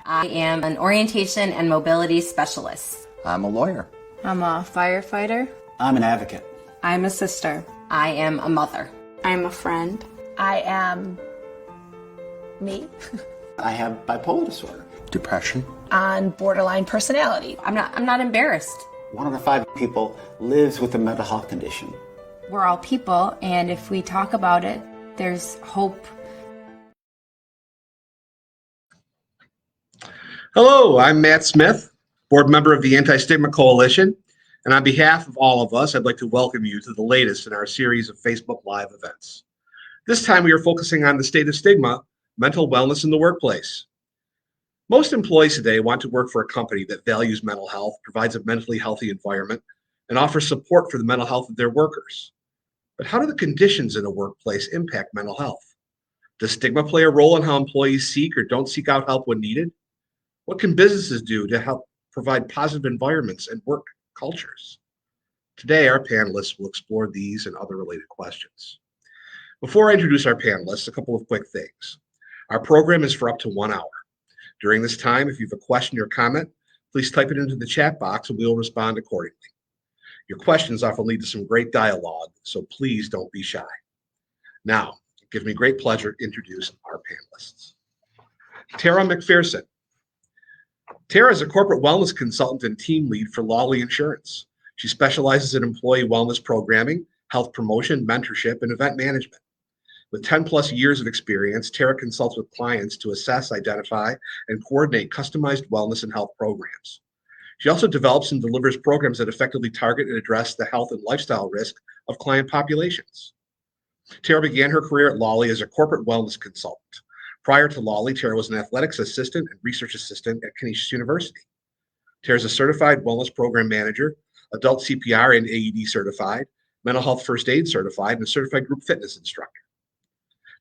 I am an orientation and mobility specialist. I'm a lawyer. I'm a firefighter. I'm an advocate. I'm a sister. I am a mother. I'm a friend. I am me. I have bipolar disorder. Depression. On borderline personality. I'm not embarrassed. 1 out of 5 people lives with a mental health condition. We're all people, and if we talk about it, there's hope. Hello, I'm Matt Smith, board member of the Anti-Stigma Coalition, and on behalf of all of us, I'd like to welcome you to the latest in our series of Facebook Live events. This time we are focusing on the state of stigma, mental wellness in the workplace. Most employees today want to work for a company that values mental health, provides a mentally healthy environment, and offers support for the mental health of their workers. But how do the conditions in a workplace impact mental health? Does stigma play a role in how employees seek or don't seek out help when needed? What can businesses do to help provide positive environments and work cultures? Today, our panelists will explore these and other related questions. Before I introduce our panelists, a couple of quick things. Our program is for up to 1 hour. During this time, if you have a question or comment, please type it into the chat box and we will respond accordingly. Your questions often lead to some great dialogue, so please don't be shy. Now, it gives me great pleasure to introduce our panelists. Tara McPherson. Tara is a corporate wellness consultant and team lead for Lawley Insurance. She specializes in employee wellness programming, health promotion, mentorship, and event management. With 10 plus years of experience, Tara consults with clients to assess, identify, and coordinate customized wellness and health programs. She also develops and delivers programs that effectively target and address the health and lifestyle risk of client populations. Tara began her career at Lawley as a corporate wellness consultant. Prior to Lawley, Tara was an athletics assistant and research assistant at Canisius University. Tara is a certified wellness program manager, adult CPR and AED certified, mental health first aid certified, and a certified group fitness instructor.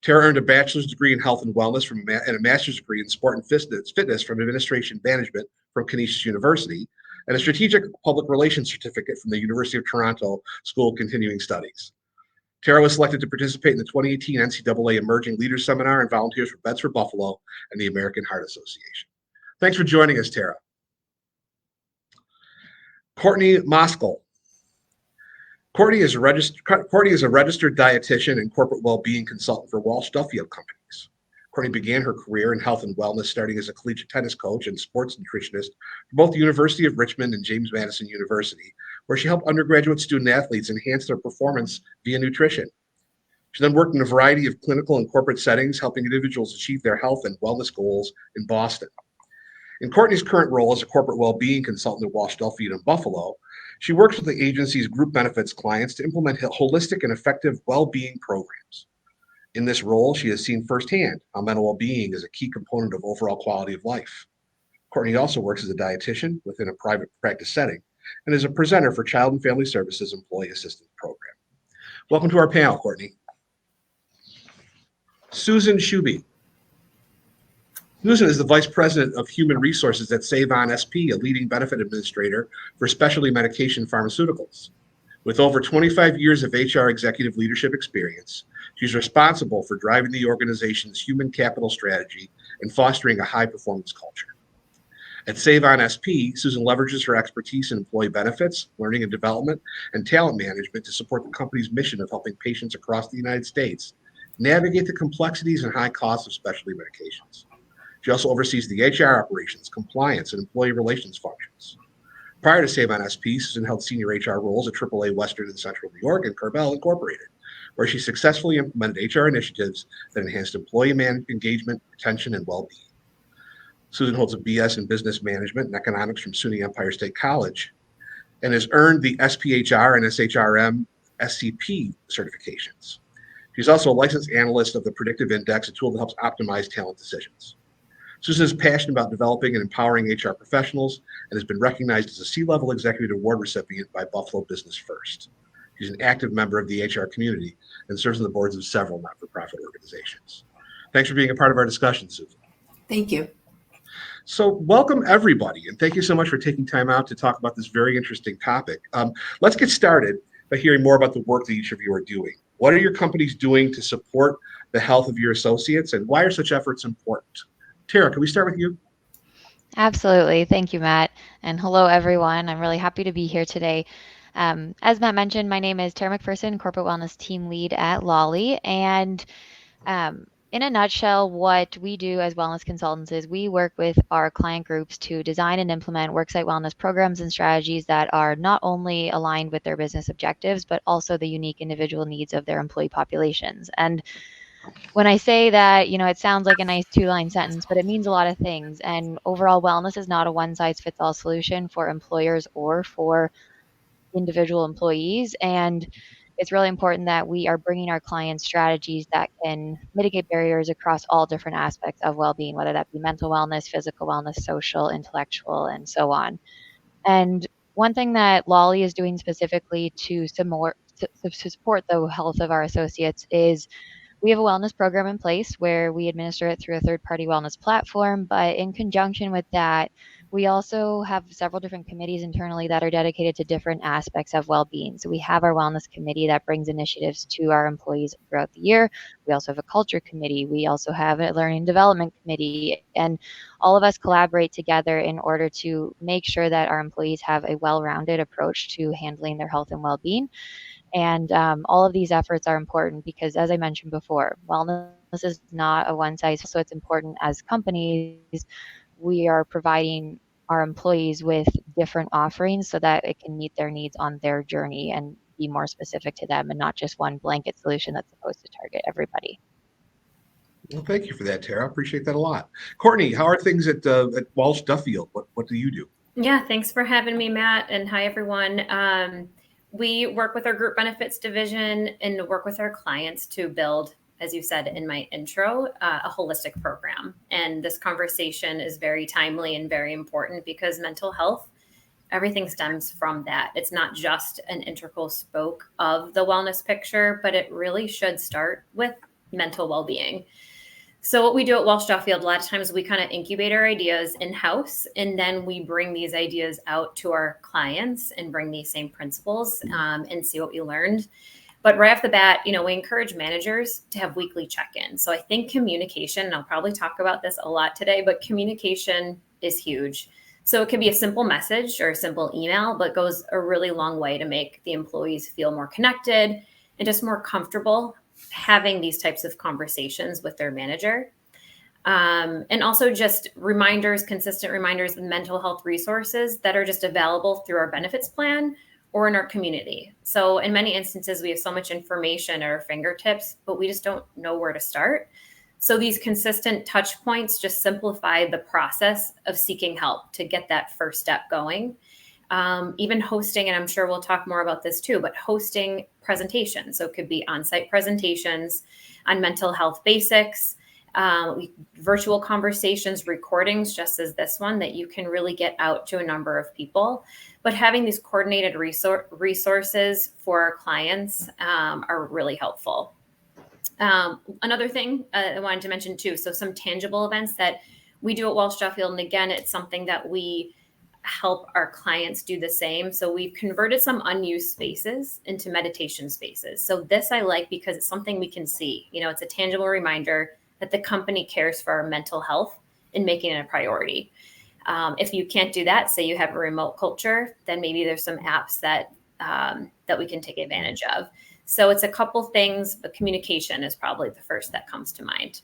Tara earned a bachelor's degree in health and wellness and a master's degree in sport and fitness from administration management from Canisius University, and a strategic public relations certificate from the University of Toronto School of Continuing Studies. Tara was selected to participate in the 2018 NCAA Emerging Leaders Seminar and volunteers for Beds for Buffalo and the American Heart Association. Thanks for joining us, Tara. Courtney Moskal. Courtney is a registered dietitian and corporate well-being consultant for Walsh Duffield companies. Courtney began her career in health and wellness, starting as a collegiate tennis coach and sports nutritionist for both the University of Richmond and James Madison University, where she helped undergraduate student athletes enhance their performance via nutrition. She then worked in a variety of clinical and corporate settings, helping individuals achieve their health and wellness goals in Boston. In Courtney's current role as a corporate well-being consultant at Walsh Duffield in Buffalo, she works with the agency's group benefits clients to implement holistic and effective well-being programs. In this role, she has seen firsthand how mental well-being is a key component of overall quality of life. Courtney also works as a dietitian within a private practice setting and is a presenter for Child and Family Services Employee Assistance Program. Welcome to our panel, Courtney. Susan Schubbe. Susan is the Vice President of Human Resources at SaveOnSP, a leading benefit administrator for specialty medication pharmaceuticals. With over 25 years of HR executive leadership experience, she's responsible for driving the organization's human capital strategy and fostering a high-performance culture. At SaveOnSP, Susan leverages her expertise in employee benefits, learning and development, and talent management to support the company's mission of helping patients across the United States navigate the complexities and high costs of specialty medications. She also oversees the HR operations, compliance, and employee relations functions. Prior to SaveOnSP, Susan held senior HR roles at AAA Western and Central New York and Carvel Incorporated, where she successfully implemented HR initiatives that enhanced employee engagement, retention, and well-being. Susan holds a BS in Business Management and Economics from SUNY Empire State College and has earned the SPHR and SHRM-SCP certifications. She's also a licensed analyst of the Predictive Index, a tool that helps optimize talent decisions. Susan is passionate about developing and empowering HR professionals and has been recognized as a C-level executive award recipient by Buffalo Business First. She's an active member of the HR community and serves on the boards of several not-for-profit organizations. Thanks for being a part of our discussion, Susan. Thank you. So welcome everybody, and thank you so much for taking time out to talk about this very interesting topic. Let's get started by hearing more about the work that each of you are doing. What are your companies doing to support the health of your associates, and why are such efforts important? Tara, can we start with you? Absolutely. Thank you, Matt. And hello, everyone. I'm really happy to be here today. As Matt mentioned, my name is Tara McPherson, Corporate Wellness Team Lead at Lawley. And in a nutshell, what we do as wellness consultants is we work with our client groups to design and implement worksite wellness programs and strategies that are not only aligned with their business objectives, but also the unique individual needs of their employee populations. And when I say that, it sounds like a nice two-line sentence, but it means a lot of things. And overall wellness is not a one-size-fits-all solution for employers or for individual employees. And it's really important that we are bringing our clients strategies that can mitigate barriers across all different aspects of well-being, whether that be mental wellness, physical wellness, social, intellectual, and so on. And one thing that Lawley is doing specifically to support the health of our associates is we have a wellness program in place where we administer it through a third-party wellness platform, but in conjunction with that, we also have several different committees internally that are dedicated to different aspects of well-being. So we have our wellness committee that brings initiatives to our employees throughout the year. We also have a culture committee. We also have a learning development committee, and all of us collaborate together in order to make sure that our employees have a well-rounded approach to handling their health and well-being. And all of these efforts are important because, as I mentioned before, wellness is not a one size. So it's important as companies, we are providing our employees with different offerings so that it can meet their needs on their journey and be more specific to them and not just one blanket solution that's supposed to target everybody. Well, thank you for that, Tara. I appreciate that a lot. Courtney, how are things at Walsh Duffield? What do you do? Yeah, thanks for having me, Matt. And hi, everyone. We work with our group benefits division and work with our clients to build, as you said in my intro, a holistic program. And this conversation is very timely and very important because mental health, everything stems from that. It's not just an integral spoke of the wellness picture, but it really should start with mental well-being. So what we do at Walsh Duffield, a lot of times we kind of incubate our ideas in-house, and then we bring these ideas out to our clients and bring these same principles and see what we learned. But right off the bat, we encourage managers to have weekly check-ins. So I think communication, and I'll probably talk about this a lot today, but communication is huge. So it can be a simple message or a simple email, but goes a really long way to make the employees feel more connected and just more comfortable having these types of conversations with their manager. And also just consistent reminders of mental health resources that are just available through our benefits plan or in our community. So in many instances, we have so much information at our fingertips, but we just don't know where to start. So these consistent touch points just simplify the process of seeking help to get that first step going. Even hosting, and I'm sure we'll talk more about this too, but hosting presentations. So it could be on-site presentations on mental health basics, virtual conversations, recordings, just as this one, that you can really get out to a number of people. But having these coordinated resources for our clients are really helpful. Another thing I wanted to mention too, so some tangible events that we do at Walsh Duffield, and again, it's something that we help our clients do the same. So we've converted some unused spaces into meditation spaces. So this I like because it's something we can see. It's a tangible reminder that the company cares for our mental health and making it a priority. If you can't do that, say you have a remote culture, then maybe there's some apps that we can take advantage of. So it's a couple things, but communication is probably the first that comes to mind.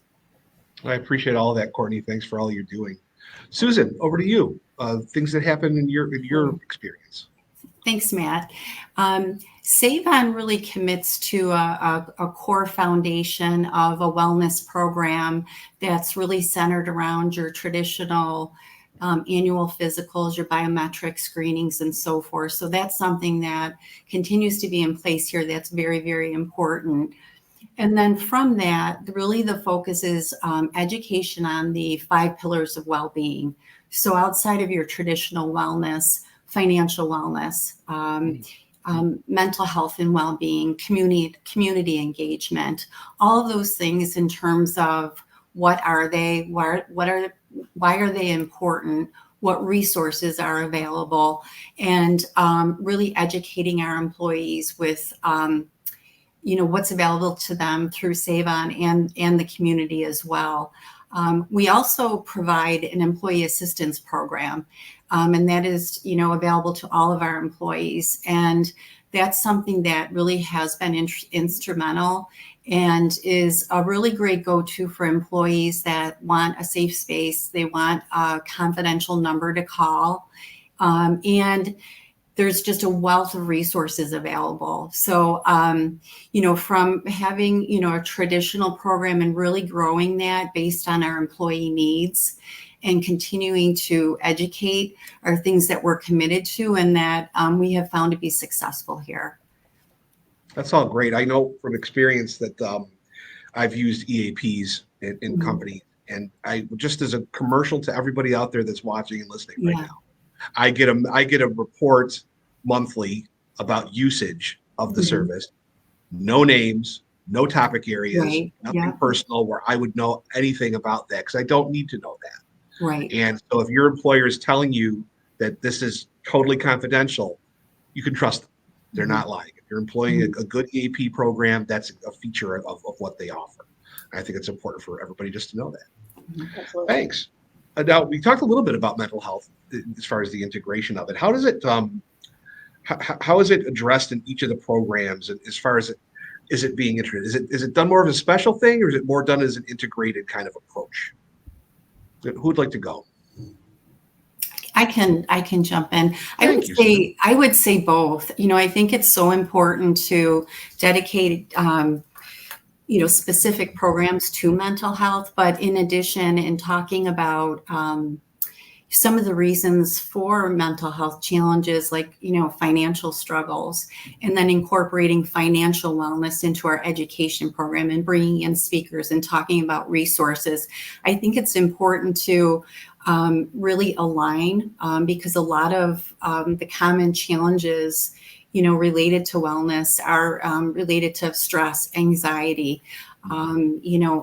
I appreciate all of that, Courtney. Thanks for all you're doing. Susan, over to you. Things that happen in your experience. Thanks, Matt. SaveOn really commits to a core foundation of a wellness program that's really centered around your traditional annual physicals, your biometric screenings, and so forth. So that's something that continues to be in place here. That's very, very important. And then from that, really the focus is education on the 5 pillars of well-being. So outside of your traditional wellness, financial wellness, mental health and well-being, community engagement, all of those things in terms of what are they, why are they important, what resources are available, and really educating our employees with what's available to them through SaveOn and the community as well. We also provide an employee assistance program, and that is, available to all of our employees. And that's something that really has been instrumental and is a really great go-to for employees that want a safe space. They want a confidential number to call. And there's just a wealth of resources available. So, from having, a traditional program and really growing that based on our employee needs and continuing to educate are things that we're committed to and that we have found to be successful here. That's all great. I know from experience that I've used EAPs in companies, and I just as a commercial to everybody out there that's watching and listening right now, I get a report monthly about usage of the service, no names, no topic areas, nothing personal where I would know anything about that because I don't need to know that. Right. And so if your employer is telling you that this is totally confidential, you can trust them. They're not lying. If you're employing a good EAP program, that's a feature of what they offer. I think it's important for everybody just to know that. Absolutely. Thanks. Now, we talked a little bit about mental health as far as the integration of it. How does it, how is it addressed in each of the programs? And as far as is it being integrated? Is it done more of a special thing, or is it more done as an integrated kind of approach? Who would like to go? I can jump in. I would say both. I think it's so important to dedicate specific programs to mental health, but in addition, in talking about some of the reasons for mental health challenges, like financial struggles, and then incorporating financial wellness into our education program and bringing in speakers and talking about resources. I think it's important to really align because a lot of the common challenges related to wellness are related to stress, anxiety,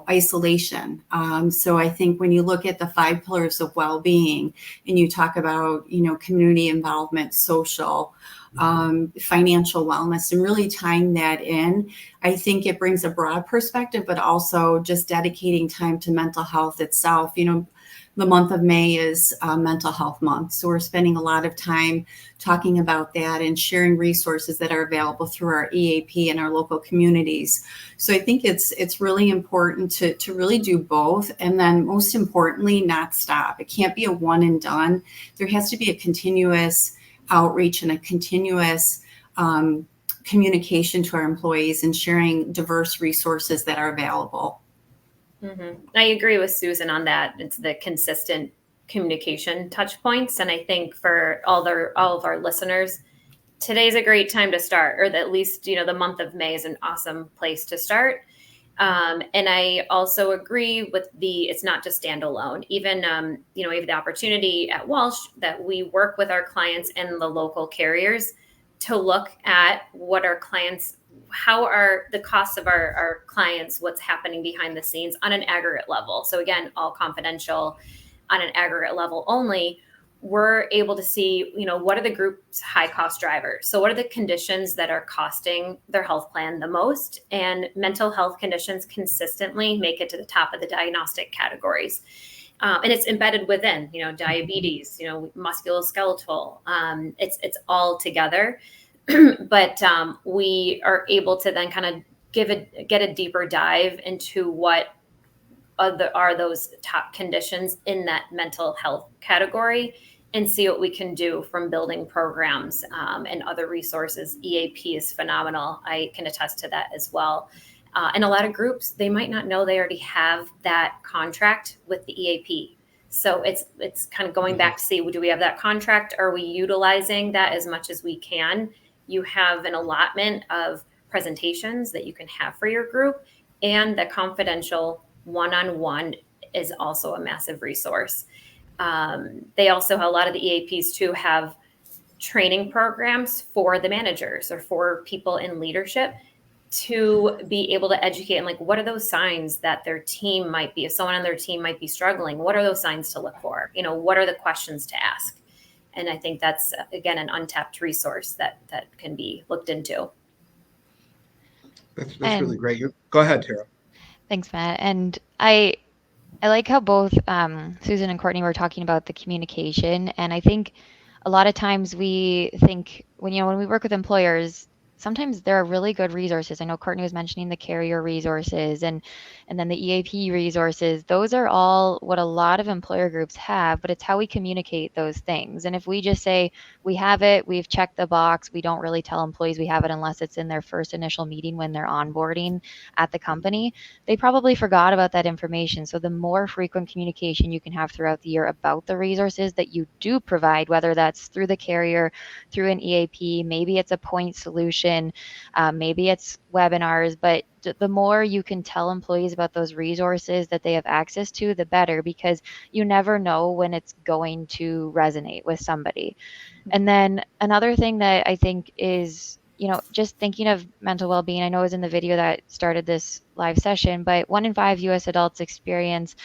isolation. So I think when you look at the 5 pillars of well-being and you talk about, community involvement, social, financial wellness, and really tying that in, I think it brings a broad perspective, but also just dedicating time to mental health itself. The month of May is Mental Health Month. So we're spending a lot of time talking about that and sharing resources that are available through our EAP and our local communities. So I think it's really important to really do both. And then most importantly, not stop. It can't be a one and done. There has to be a continuous outreach and a continuous communication to our employees and sharing diverse resources that are available. I agree with Susan on that. It's the consistent communication touch points. And I think for all of our listeners, today's a great time to start, or at least, the month of May is an awesome place to start. And I also agree with it's not just standalone. Even, we have the opportunity at Walsh that we work with our clients and the local carriers to look at what our clients, how are the costs of our clients, what's happening behind the scenes on an aggregate level. So again, all confidential on an aggregate level only. We're able to see, what are the group's high cost drivers? So what are the conditions that are costing their health plan the most? And mental health conditions consistently make it to the top of the diagnostic categories. And it's embedded within, diabetes, musculoskeletal, it's all together. But we are able to then kind of get a deeper dive into what are those top conditions in that mental health category and see what we can do from building programs and other resources. EAP is phenomenal. I can attest to that as well. And a lot of groups, they might not know they already have that contract with the EAP. So it's kind of going back to see, do we have that contract? Are we utilizing that as much as we can? You have an allotment of presentations that you can have for your group, and the confidential one-on-one is also a massive resource. They also, a lot of the EAPs too have training programs for the managers or for people in leadership to be able to educate and what are those signs that their team might be, if someone on their team might be struggling, what are those signs to look for? What are the questions to ask? And I think that's, again, an untapped resource that can be looked into. That's really great. Go ahead, Tara. Thanks, Matt. And I I like how both Susan and Courtney were talking about the communication. And I think a lot of times we think when we work with employers, sometimes there are really good resources. I know Courtney was mentioning the carrier resources and then the EAP resources. Those are all what a lot of employer groups have, but it's how we communicate those things. And if we just say we have it, we've checked the box, we don't really tell employees we have it unless it's in their first initial meeting when they're onboarding at the company, they probably forgot about that information. So the more frequent communication you can have throughout the year about the resources that you do provide, whether that's through the carrier, through an EAP, maybe it's a point solution, maybe it's webinars, but the more you can tell employees about those resources that they have access to, the better, because you never know when it's going to resonate with somebody. And then another thing that I think is, just thinking of mental well-being, I know it was in the video that started this live session, but 1 in 5 US adults experience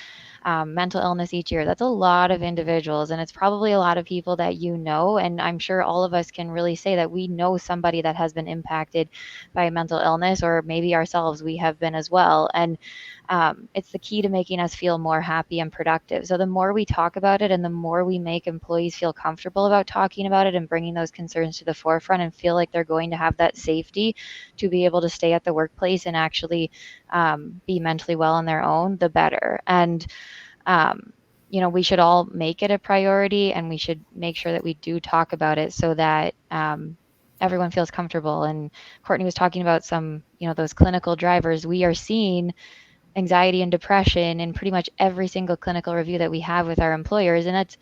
mental illness each year. That's a lot of individuals, and it's probably a lot of people that and I'm sure all of us can really say that we know somebody that has been impacted by mental illness, or maybe ourselves, we have been as well. And it's the key to making us feel more happy and productive. So the more we talk about it and the more we make employees feel comfortable about talking about it and bringing those concerns to the forefront and feel like they're going to have that safety to be able to stay at the workplace and actually be mentally well on their own, the better. And we should all make it a priority, and we should make sure that we do talk about it so that everyone feels comfortable. And Courtney was talking about some, those clinical drivers. We are seeing anxiety and depression in pretty much every single clinical review that we have with our employers. And that's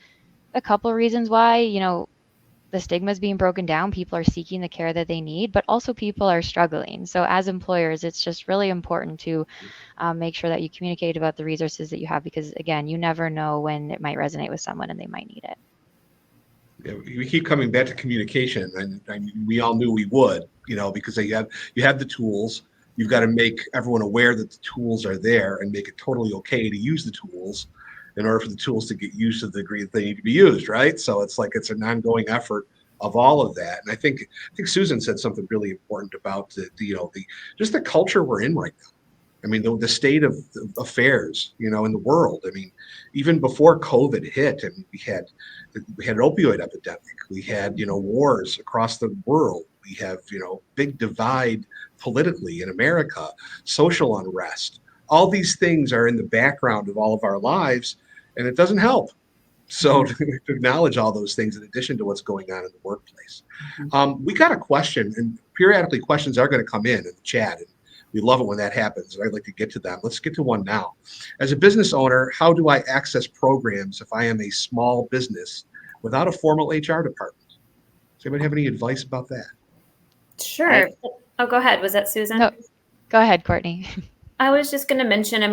a couple of reasons why, the stigma is being broken down. People are seeking the care that they need, but also people are struggling. So as employers, it's just really important to make sure that you communicate about the resources that you have, because again, you never know when it might resonate with someone and they might need it. Yeah, we keep coming back to communication, and we all knew we would, because you have the tools. You've got to make everyone aware that the tools are there and make it totally okay to use the tools in order for the tools to get used to the degree that they need to be used, right? So it's like it's an ongoing effort of all of that. And I think Susan said something really important about just the culture we're in right now. I mean, the state of affairs, in the world. I mean, even before COVID hit, and we had an opioid epidemic. We had, wars across the world. We have, big divide politically in America, social unrest. All these things are in the background of all of our lives, and it doesn't help. So to acknowledge all those things in addition to what's going on in the workplace. We got a question, and periodically questions are going to come in the chat, and we love it when that happens. I'd like to get to them. Let's get to one now. As a business owner, how do I access programs if I am a small business without a formal HR department? Does anybody have any advice about that? Sure. Go ahead. Was that Susan? No, go ahead, Courtney. I was just going to mention,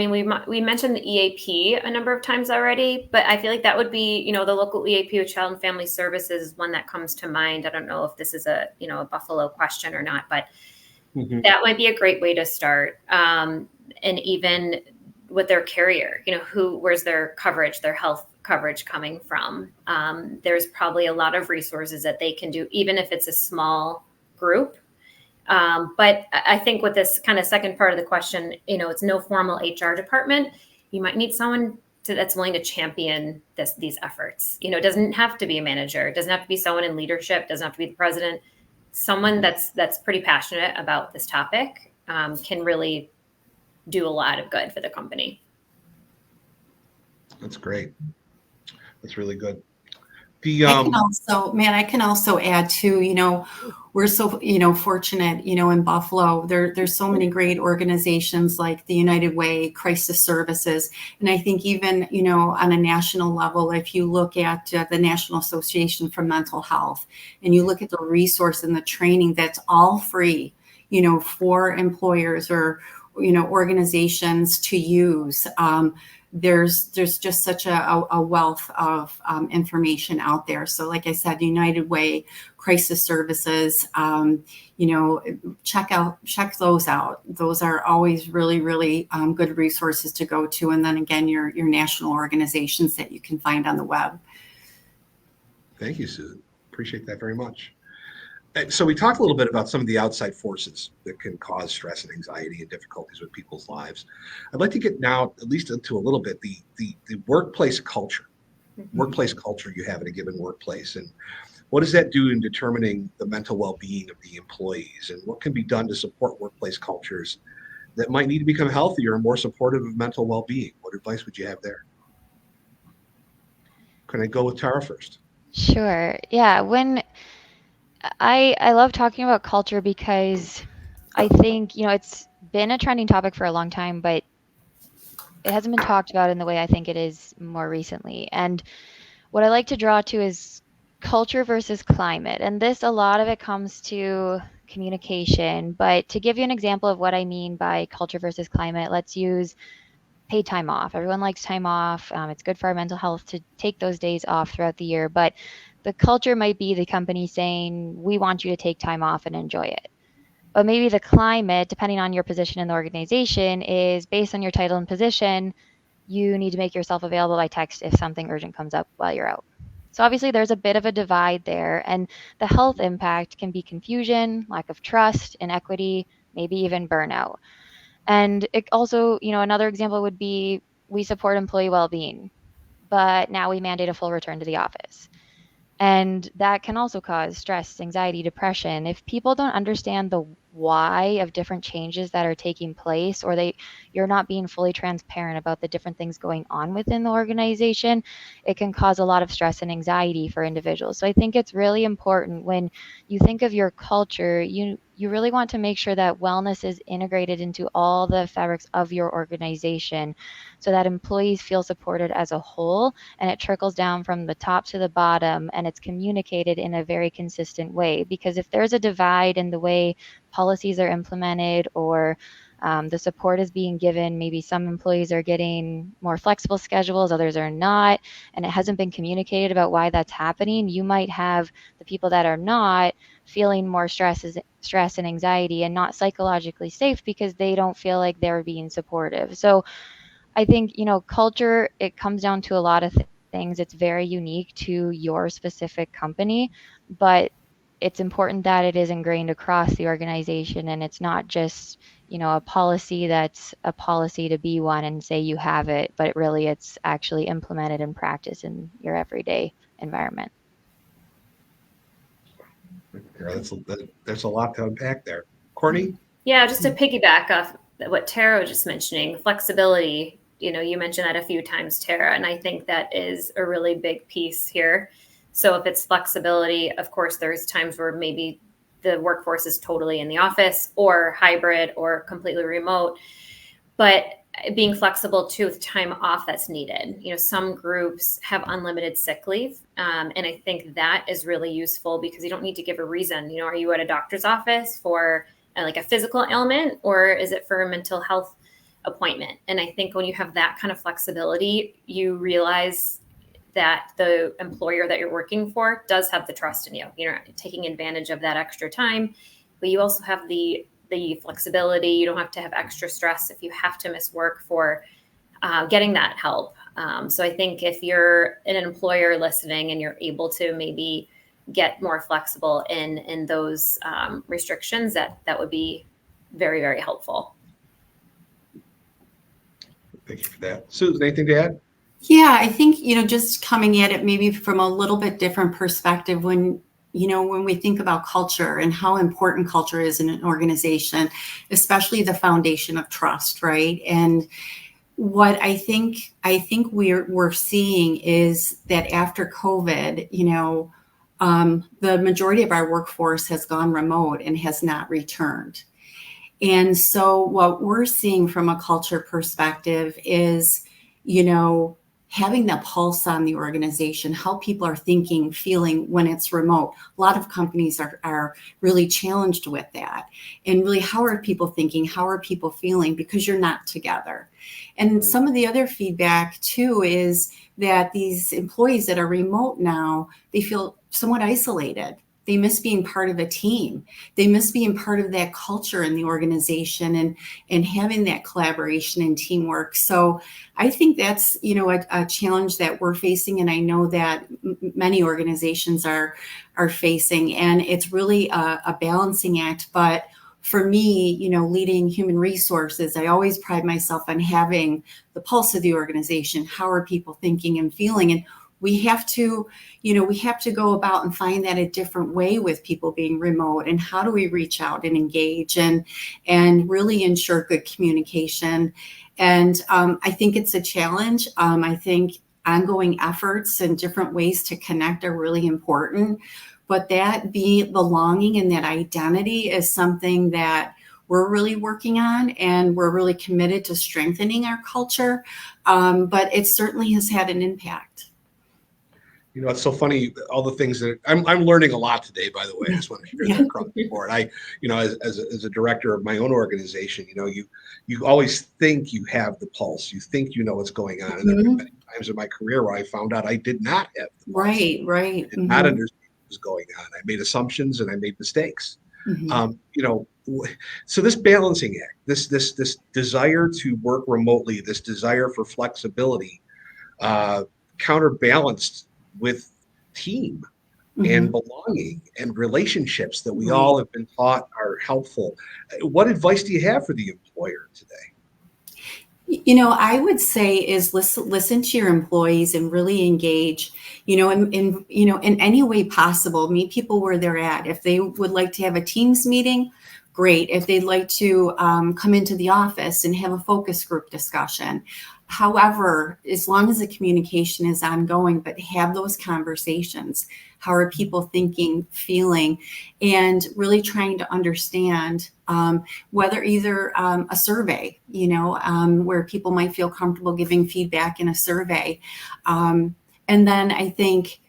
we mentioned the EAP a number of times already, but I feel like that would be, the local EAP with Child and Family Services is one that comes to mind. I don't know if this is a Buffalo question or not, but that might be a great way to start. And even with their carrier, where's their coverage, their health coverage coming from? There's probably a lot of resources that they can do, even if it's a small group. But I think with this kind of second part of the question, it's no formal HR department. You might need someone that's willing to champion these efforts. It doesn't have to be a manager. It doesn't have to be someone in leadership. It doesn't have to be the president. Someone that's pretty passionate about this topic can really do a lot of good for the company. That's great. That's really good. I can also add too, we're so, fortunate, in Buffalo, there's so many great organizations like the United Way, Crisis Services. And I think even, on a national level, if you look at the National Association for Mental Health and you look at the resource and the training, that's all free, for employers or, organizations to use. There's just such a wealth of information out there. So like I said, United Way, Crisis Services, check those out. Those are always really, really good resources to go to. And then again, your national organizations that you can find on the web. Thank you, Susan. Appreciate that very much. So we talked a little bit about some of the outside forces that can cause stress and anxiety and difficulties with people's lives. I'd like to get now at least into a little bit the workplace culture, workplace culture you have in a given workplace, and what does that do in determining the mental well-being of the employees, and what can be done to support workplace cultures that might need to become healthier and more supportive of mental well-being? What advice would you have there? Can I go with Tara first? Sure. Yeah. When I love talking about culture because I think, it's been a trending topic for a long time, but it hasn't been talked about in the way I think it is more recently. And what I like to draw to is culture versus climate. And this, a lot of it comes to communication. But to give you an example of what I mean by culture versus climate, let's use paid time off. Everyone likes time off. It's good for our mental health to take those days off throughout the year. But the culture might be the company saying, we want you to take time off and enjoy it. But maybe the climate, depending on your position in the organization, is based on your title and position, you need to make yourself available by text if something urgent comes up while you're out. So obviously there's a bit of a divide there, and the health impact can be confusion, lack of trust, inequity, maybe even burnout. And it also, another example would be we support employee well-being, but now we mandate a full return to the office. And that can also cause stress, anxiety, depression. If people don't understand the why of different changes that are taking place, or you're not being fully transparent about the different things going on within the organization, it can cause a lot of stress and anxiety for individuals. So I think it's really important when you think of your culture, you really want to make sure that wellness is integrated into all the fabrics of your organization so that employees feel supported as a whole, and it trickles down from the top to the bottom, and it's communicated in a very consistent way. Because if there's a divide in the way policies are implemented, or the support is being given, maybe some employees are getting more flexible schedules, others are not, and it hasn't been communicated about why that's happening, you might have the people that are not feeling more stress and anxiety and not psychologically safe because they don't feel like they're being supportive. So I think, culture, it comes down to a lot of things. It's very unique to your specific company, but it's important that it is ingrained across the organization, and it's not just, a policy that's a policy to be one and say you have it, but really it's actually implemented in practice in your everyday environment. There's a lot to unpack there. Courtney? Yeah, just to piggyback off what Tara was just mentioning, flexibility, you mentioned that a few times, Tara, and I think that is a really big piece here. So if it's flexibility, of course, there's times where maybe the workforce is totally in the office or hybrid or completely remote, but being flexible too with time off that's needed. Some groups have unlimited sick leave. And I think that is really useful because you don't need to give a reason. Are you at a doctor's office for like a physical ailment, or is it for a mental health appointment? And I think when you have that kind of flexibility, you realize that the employer that you're working for does have the trust in you. You're taking advantage of that extra time, but you also have the flexibility. You don't have to have extra stress if you have to miss work for getting that help. So I think if you're an employer listening and you're able to maybe get more flexible in those restrictions, that would be very, very helpful. Thank you for that. Susan, anything to add? Yeah, I think, just coming at it maybe from a little bit different perspective when we think about culture and how important culture is in an organization, especially the foundation of trust, right? And what I think we're seeing is that after COVID, the majority of our workforce has gone remote and has not returned. And so what we're seeing from a culture perspective is, having the pulse on the organization, how people are thinking, feeling when it's remote. A lot of companies are really challenged with that. And really, how are people thinking? How are people feeling? Because you're not together. And some of the other feedback too is that these employees that are remote now, they feel somewhat isolated. they miss being part of a team. They miss being part of that culture in the organization and having that collaboration and teamwork. So I think that's, a challenge that we're facing. And I know that many organizations are facing, and it's really a balancing act. But for me, leading human resources, I always pride myself on having the pulse of the organization. How are people thinking and feeling? And we have to go about and find that a different way with people being remote. And how do we reach out and engage and really ensure good communication? And I think it's a challenge. I think ongoing efforts and different ways to connect are really important. But that belonging and that identity is something that we're really working on, and we're really committed to strengthening our culture. But it certainly has had an impact. It's so funny, all the things that I'm learning a lot today, by the way. I just want to share that across the board. As a director of my own organization, you always think you have the pulse. You think you know what's going on. And there were many times in my career where I found out I did not have the pulse. Right. I did not understand what was going on. I made assumptions and I made mistakes. So this balancing act, this desire to work remotely, this desire for flexibility, counterbalanced with team and belonging and relationships that we all have been taught are helpful. What advice do you have for the employer today? I would say is listen to your employees and really engage, in any way possible. Meet people where they're at. If they would like to have a Teams meeting, great. If they'd like to come into the office and have a focus group discussion. However, as long as the communication is ongoing, but have those conversations. How are people thinking, feeling, and really trying to understand whether either a survey, where people might feel comfortable giving feedback in a survey. And then I think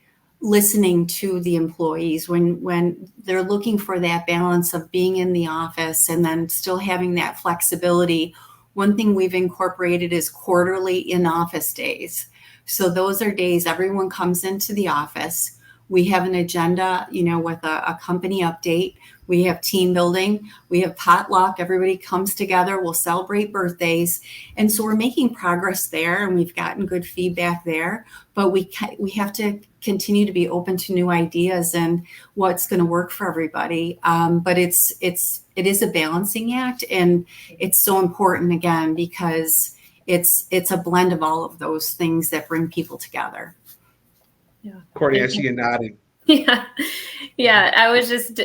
listening to the employees when they're looking for that balance of being in the office and then still having that flexibility. One thing we've incorporated is quarterly in-office days. So those are days everyone comes into the office. We have an agenda, with a company update. We have team building. We have potluck. Everybody comes together. We'll celebrate birthdays. And so we're making progress there, and we've gotten good feedback there. But we have to continue to be open to new ideas and what's going to work for everybody. But it is a balancing act, and it's so important again because it's a blend of all of those things that bring people together. Yeah. Courtney, I see you nodding. Yeah. I was just,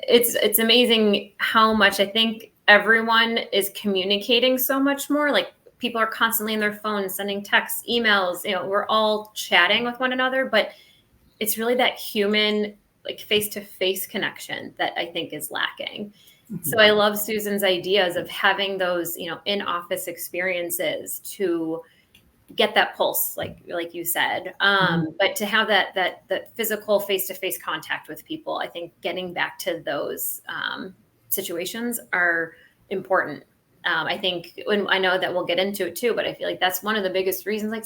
it's amazing how much I think everyone is communicating so much more. Like people are constantly in their phones, sending texts, emails, we're all chatting with one another, but it's really that human, like face-to-face connection that I think is lacking. So I love Susan's ideas of having those, in-office experiences to get that pulse, like you said, but to have that physical face-to-face contact with people. I think getting back to those situations are important. I think I know that we'll get into it too, but I feel like that's one of the biggest reasons, like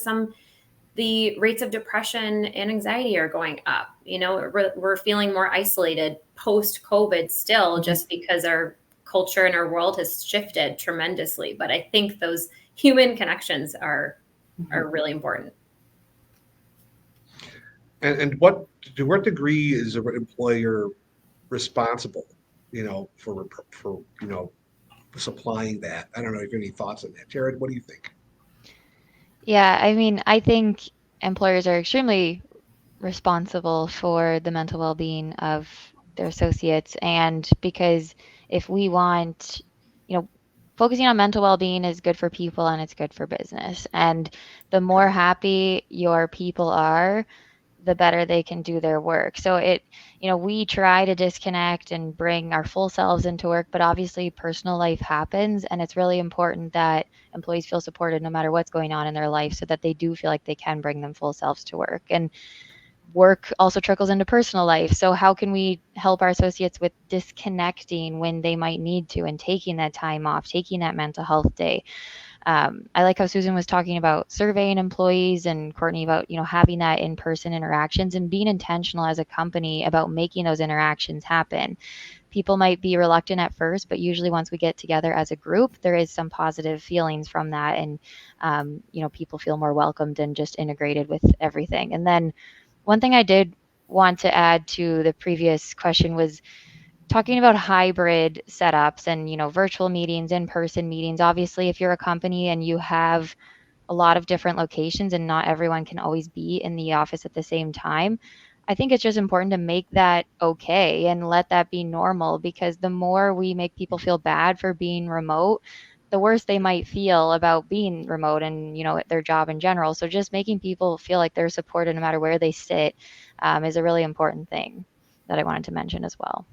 the rates of depression and anxiety are going up. We're feeling more isolated post-COVID still, just because our culture and our world has shifted tremendously. But I think those human connections are really important. And to what degree is an employer responsible, for supplying that? I don't know if you have any thoughts on that. Jared, what do you think? Yeah, I think employers are extremely responsible for the mental well-being of their associates. And because if we want, focusing on mental well-being is good for people and it's good for business. And the more happy your people are, the better they can do their work. So we try to disconnect and bring our full selves into work, but obviously personal life happens, and it's really important that employees feel supported no matter what's going on in their life, so that they do feel like they can bring them full selves to work. And work also trickles into personal life. So how can we help our associates with disconnecting when they might need to, and taking that time off, taking that mental health day? I like how Susan was talking about surveying employees and Courtney about, having that in-person interactions and being intentional as a company about making those interactions happen. People might be reluctant at first, but usually once we get together as a group, there is some positive feelings from that. And, people feel more welcomed and just integrated with everything. And then one thing I did want to add to the previous question was talking about hybrid setups and, virtual meetings, in-person meetings. Obviously, if you're a company and you have a lot of different locations and not everyone can always be in the office at the same time, I think it's just important to make that okay and let that be normal, because the more we make people feel bad for being remote, the worse they might feel about being remote and, their job in general. So just making people feel like they're supported no matter where they sit is a really important thing that I wanted to mention as well.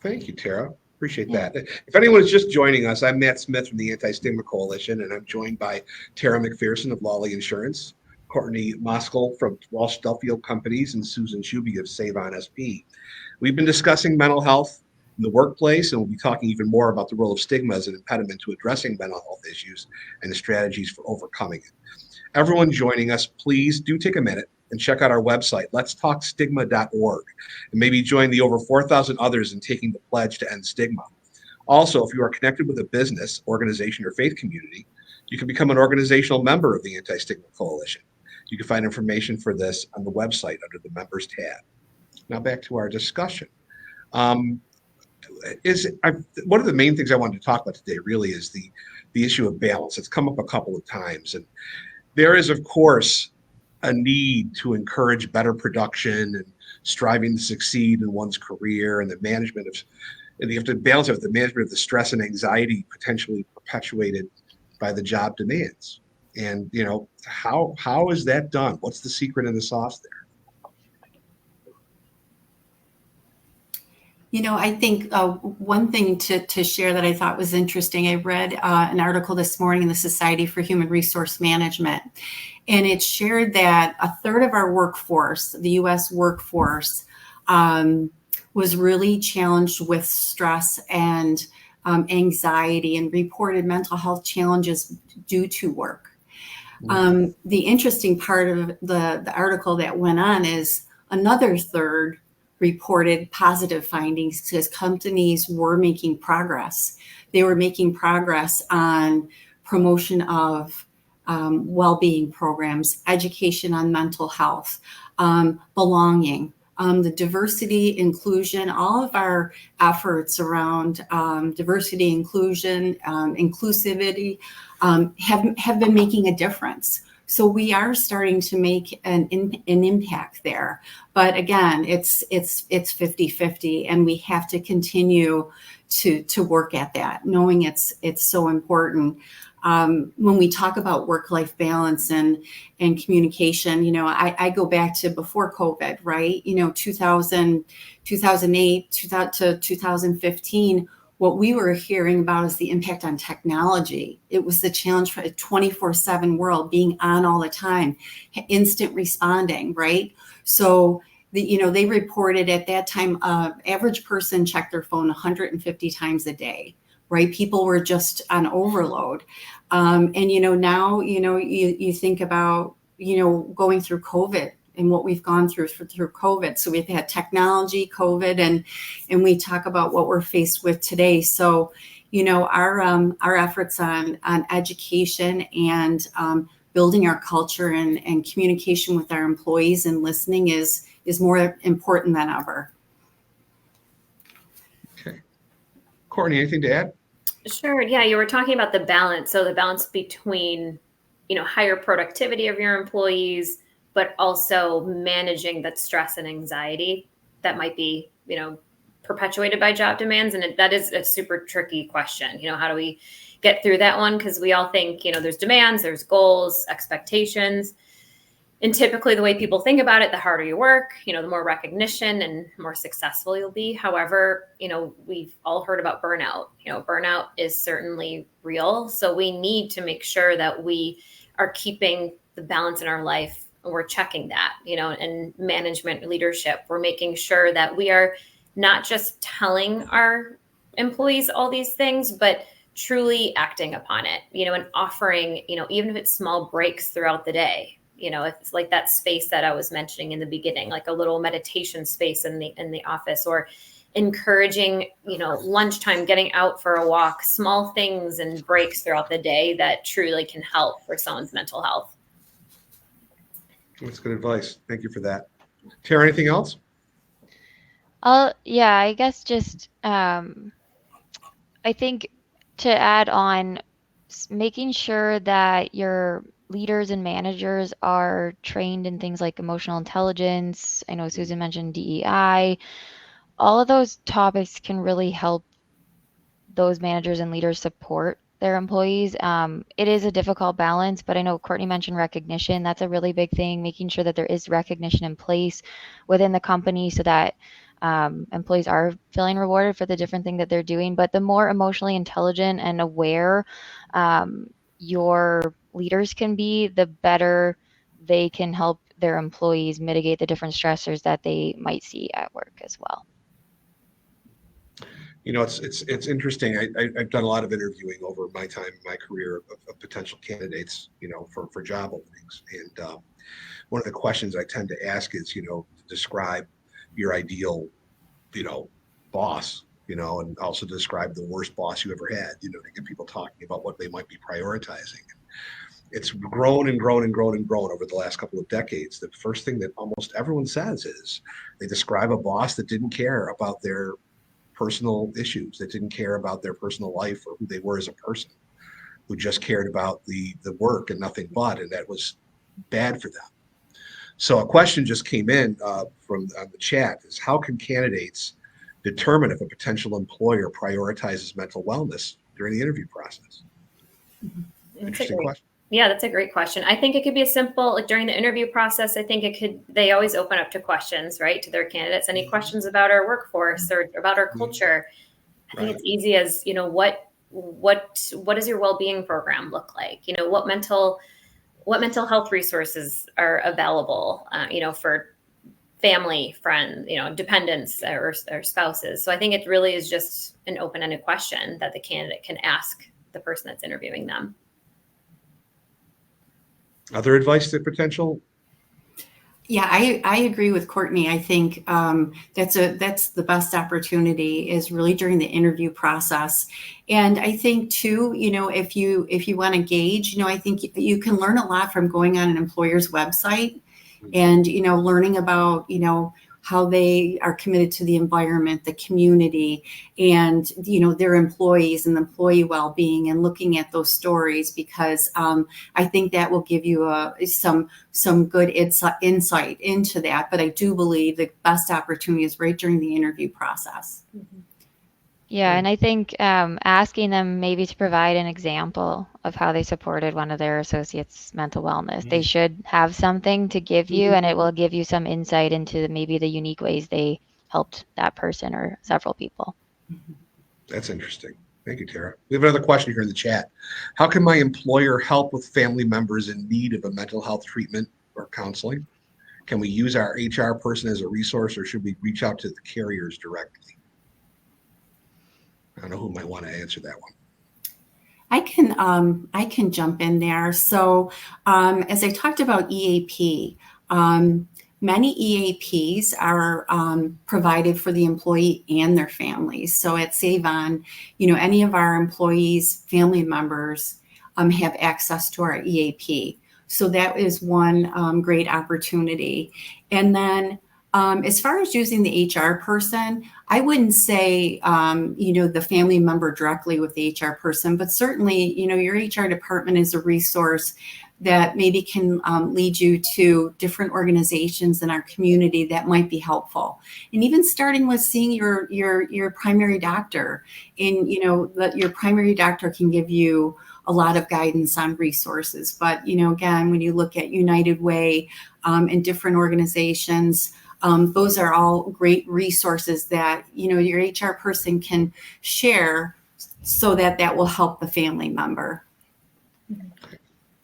Thank you, Tara. Appreciate that. If anyone is just joining us, I'm Matt Smith from the Anti-Stigma Coalition, and I'm joined by Tara McPherson of Lawley Insurance, Courtney Moskal from Walsh Duffield Companies, and Susan Schubbe of SaveOnSP. We've been discussing mental health in the workplace, and we'll be talking even more about the role of stigma as an impediment to addressing mental health issues and the strategies for overcoming it. Everyone joining us, please do take a minute and check out our website, letstalkstigma.org, and maybe join the over 4,000 others in taking the pledge to end stigma. Also, if you are connected with a business, organization, or faith community, you can become an organizational member of the Anti-Stigma Coalition. You can find information for this on the website under the Members tab. Now back to our discussion. One of the main things I wanted to talk about today really is the issue of balance. It's come up a couple of times, and there is, of course, a need to encourage better production and striving to succeed in one's career, and the management of, and you have to balance it with the management of the stress and anxiety potentially perpetuated by the job demands. And, how is that done? What's the secret in the sauce there? I think one thing to share that I thought was interesting, I read an article this morning in the Society for Human Resource Management, and it shared that a third of our workforce, the U.S. workforce, was really challenged with stress and anxiety and reported mental health challenges due to work. The interesting part of the article that went on is another third reported positive findings because companies were making progress. They were making progress on promotion of well-being programs, education on mental health, belonging, the diversity, inclusion, all of our efforts around diversity, inclusion, inclusivity have been making a difference. So we are starting to make an impact there. But again, it's 50-50, and we have to continue to work at that, knowing it's so important. When we talk about work-life balance and communication, I go back to before COVID, right? 2008 to 2015, what we were hearing about is the impact on technology. It was the challenge for a 24/7 world, being on all the time, instant responding, right? So they reported at that time, average person checked their phone 150 times a day, right? People were just on overload. And now, you think about, going through COVID and what we've gone through COVID. So we've had technology, COVID, and we talk about what we're faced with today. So, our efforts on education and building our culture and communication with our employees and listening is more important than ever. Okay. Courtney, anything to add? Sure. Yeah, you were talking about the balance. So the balance between, higher productivity of your employees, but also managing that stress and anxiety that might be, perpetuated by job demands. And that is a super tricky question. How do we get through that one? Because we all think, there's demands, there's goals, expectations. And typically the way people think about it, the harder you work, the more recognition and more successful you'll be. However, we've all heard about burnout. Burnout is certainly real. So we need to make sure that we are keeping the balance in our life. We're checking that, and management leadership. We're making sure that we are not just telling our employees all these things, but truly acting upon it, and offering, even if it's small breaks throughout the day, it's like that space that I was mentioning in the beginning, like a little meditation space in the office, or encouraging, lunchtime, getting out for a walk, small things and breaks throughout the day that truly can help for someone's mental health. That's good advice. Thank you for that. Tara, anything else? Yeah, I guess just I think to add on, making sure that your leaders and managers are trained in things like emotional intelligence. I know Susan mentioned DEI. All of those topics can really help those managers and leaders support their employees. It is a difficult balance, but I know Courtney mentioned recognition. That's a really big thing, making sure that there is recognition in place within the company so that employees are feeling rewarded for the different thing that they're doing. But the more emotionally intelligent and aware your leaders can be, the better they can help their employees mitigate the different stressors that they might see at work as well. It's interesting. I've done a lot of interviewing over my time in my career of potential candidates, for job openings. And one of the questions I tend to ask is, describe your ideal, boss, and also describe the worst boss you ever had, to get people talking about what they might be prioritizing. It's grown and grown and grown and grown over the last couple of decades. The first thing that almost everyone says is they describe a boss that didn't care about their personal issues, that didn't care about their personal life or who they were as a person, who just cared about the work and nothing but, and that was bad for them. So a question just came in from the chat is, how can candidates determine if a potential employer prioritizes mental wellness during the interview process? Interesting question. Yeah, that's a great question. I think it could be a simple, like during the interview process, I think they always open up to questions, right, to their candidates. Any questions about our workforce or about our culture? I think it's easy as, what does your well-being program look like? What mental health resources are available, for family, friends, dependents or spouses. So I think it really is just an open-ended question that the candidate can ask the person that's interviewing them. Other advice to potential? Yeah, I agree with Courtney. I think that's the best opportunity is really during the interview process. And I think too, if you want to gauge, I think you can learn a lot from going on an employer's website and, learning about, how they are committed to the environment, the community, and, their employees and employee well-being, and looking at those stories, because I think that will give you some good insight into that. But I do believe the best opportunity is right during the interview process. Mm-hmm. Yeah, and I think asking them maybe to provide an example of how they supported one of their associates' mental wellness. They should have something to give you, and it will give you some insight into maybe the unique ways they helped that person or several people. That's interesting. Thank you, Tara. We have another question here in the chat. How can my employer help with family members in need of a mental health treatment or counseling? Can we use our HR person as a resource, or should we reach out to the carriers directly? I don't know who might want to answer that one. I can jump in there. So as I talked about EAP, many EAPs are provided for the employee and their families. So at SaveOn, any of our employees' family members have access to our EAP. So that is one great opportunity. And then as far as using the HR person, I wouldn't say, the family member directly with the HR person, but certainly, your HR department is a resource that maybe can lead you to different organizations in our community that might be helpful. And even starting with seeing your primary doctor, and that your primary doctor can give you a lot of guidance on resources. But again, when you look at United Way and different organizations, those are all great resources that your HR person can share, so that will help the family member.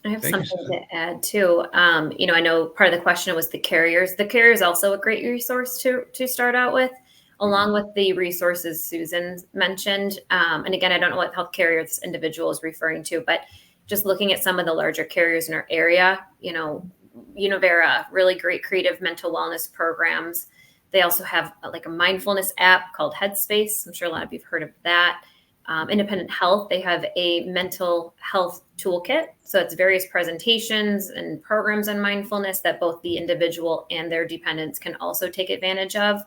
I have something to add too. I know part of the question was the carriers. The carrier is also a great resource to start out with. along with the resources Susan mentioned. And again, I don't know what health carrier this individual is referring to, but just looking at some of the larger carriers in our area, Univera, really great creative mental wellness programs. They also have like a mindfulness app called Headspace. I'm sure a lot of you have heard of that. Independent Health, they have a mental health toolkit. So it's various presentations and programs on mindfulness that both the individual and their dependents can also take advantage of.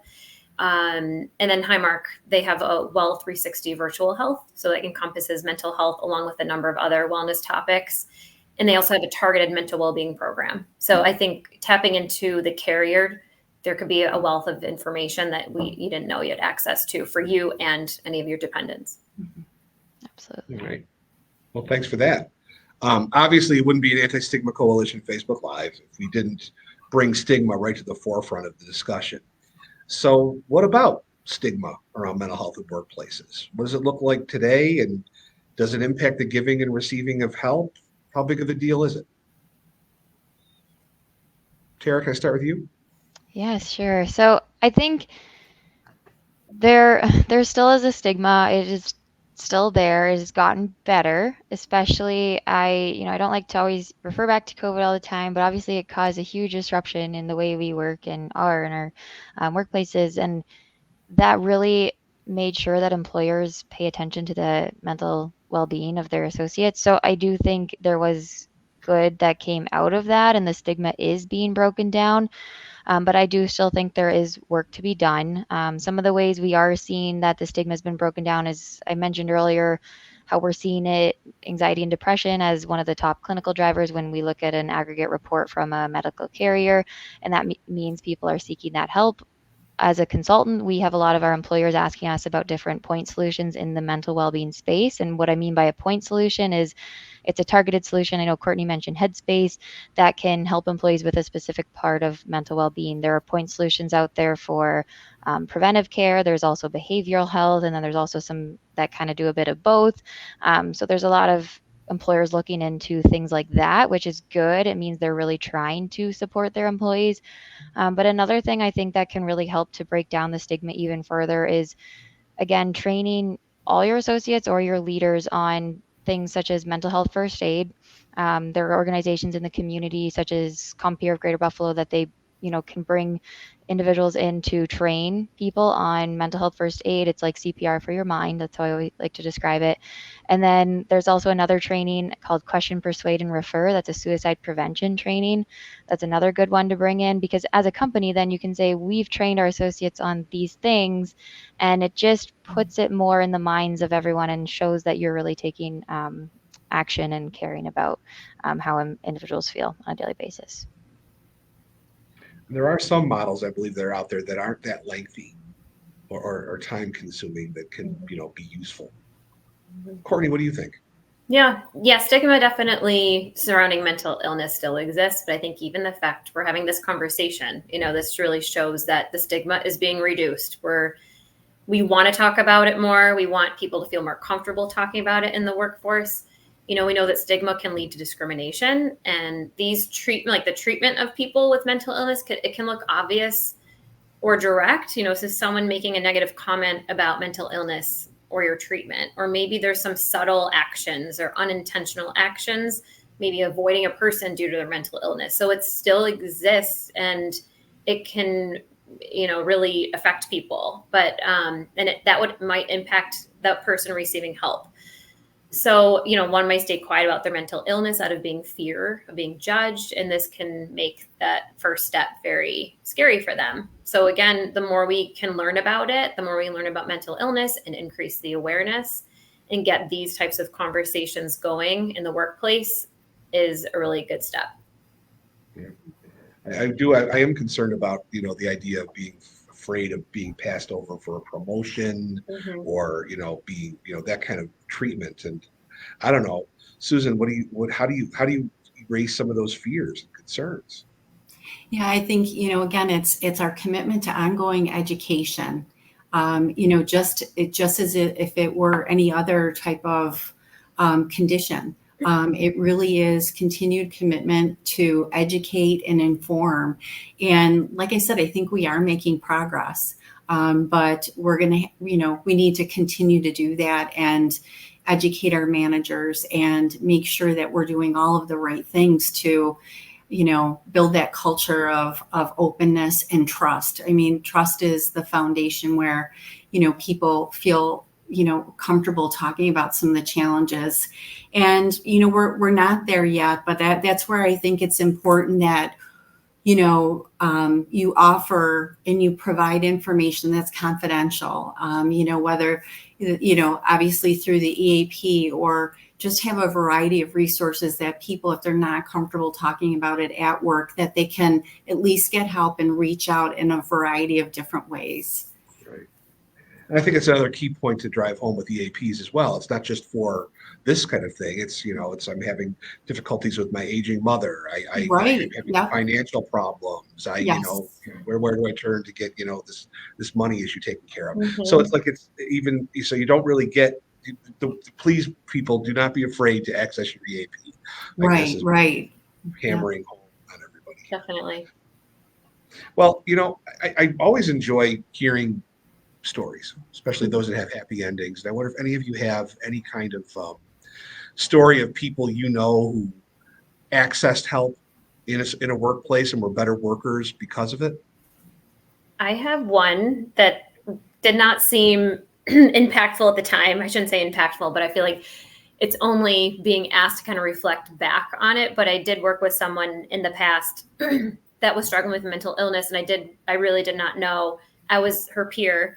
And then Highmark, they have a Well 360 virtual health. So that encompasses mental health along with a number of other wellness topics. And they also have a targeted mental well-being program. So I think tapping into the carrier, there could be a wealth of information that you didn't know you had access to for you and any of your dependents. Absolutely. All right. Well, thanks for that. Obviously, it wouldn't be an Anti-Stigma Coalition Facebook Live if we didn't bring stigma right to the forefront of the discussion. So what about stigma around mental health in workplaces? What does it look like today? And does it impact the giving and receiving of help? How big of a deal is it? Tara, can I start with you? Yes, sure. So I think there still is a stigma. It is still there. It has gotten better, especially I don't like to always refer back to COVID all the time, but obviously it caused a huge disruption in the way we work and are in our workplaces. And that really made sure that employers pay attention to the mental well-being of their associates. So I do think there was good that came out of that, and the stigma is being broken down. But I do still think there is work to be done. Some of the ways we are seeing that the stigma has been broken down, as I mentioned earlier, how we're seeing it, anxiety and depression as one of the top clinical drivers when we look at an aggregate report from a medical carrier, and that means people are seeking that help. As a consultant, we have a lot of our employers asking us about different point solutions in the mental well-being space. And what I mean by a point solution is it's a targeted solution. I know Courtney mentioned Headspace that can help employees with a specific part of mental well-being. There are point solutions out there for preventive care. There's also behavioral health, and then there's also some that kind of do a bit of both. So there's a lot of employers looking into things like that, which is good. It means they're really trying to support their employees. But another thing I think that can really help to break down the stigma even further is, again, training all your associates or your leaders on things such as mental health first aid. There are organizations in the community such as Compeer of Greater Buffalo that they can bring individuals in to train people on mental health first aid. It's like CPR for your mind. That's how I always like to describe it. And then there's also another training called Question, Persuade, and Refer. That's a suicide prevention training. That's another good one to bring in, because as a company, then you can say, we've trained our associates on these things, and it just puts it more in the minds of everyone and shows that you're really taking action and caring about how individuals feel on a daily basis. There are some models, I believe, that are out there that aren't that lengthy or time consuming that can, be useful. Courtney, what do you think? Yeah, stigma definitely surrounding mental illness still exists, but I think even the fact we're having this conversation, this really shows that the stigma is being reduced. We want to talk about it more. We want people to feel more comfortable talking about it in the workforce. We know that stigma can lead to discrimination, and these the treatment of people with mental illness, it can look obvious or direct. So someone making a negative comment about mental illness or your treatment, or maybe there's some subtle actions or unintentional actions, maybe avoiding a person due to their mental illness. So it still exists, and it can, really affect people, but might impact that person receiving help. So, one might stay quiet about their mental illness out of fear of being judged. And this can make that first step very scary for them. So again, the more we can learn about it, the more we learn about mental illness and increase the awareness and get these types of conversations going in the workplace is a really good step. Yeah. I am concerned about, the idea of being afraid of being passed over for a promotion, or being that kind of treatment. And I don't know, Susan, how do you erase some of those fears and concerns? Yeah, I think again, it's our commitment to ongoing education. Just as if it were any other type of condition. It really is continued commitment to educate and inform. And like I said, I think we are making progress. But we're going to, we need to continue to do that and educate our managers and make sure that we're doing all of the right things to, build that culture of openness and trust. I mean, trust is the foundation where, people feel, comfortable talking about some of the challenges. And, we're not there yet, but that's where I think it's important that, you offer and you provide information that's confidential, whether, obviously through the EAP, or just have a variety of resources that people, if they're not comfortable talking about it at work, that they can at least get help and reach out in a variety of different ways. Right. And I think it's another key point to drive home with EAPs as well. It's not just for this kind of thing. It's, I'm having difficulties with my aging mother. I'm having financial problems. Where do I turn to get, this money issue taken care of? Mm-hmm. So it's like, it's even, so you don't really get, please, people, do not be afraid to access your EAP. Right. Hammering home on everybody. Definitely. Well, I always enjoy hearing stories, especially those that have happy endings. And I wonder if any of you have any kind of story of people who accessed help in a workplace and were better workers because of it. I have one that did not seem impactful at the time. I shouldn't say impactful, but I feel like it's only being asked to kind of reflect back on it. But I did work with someone in the past that was struggling with mental illness. And I really did not know. I was her peer.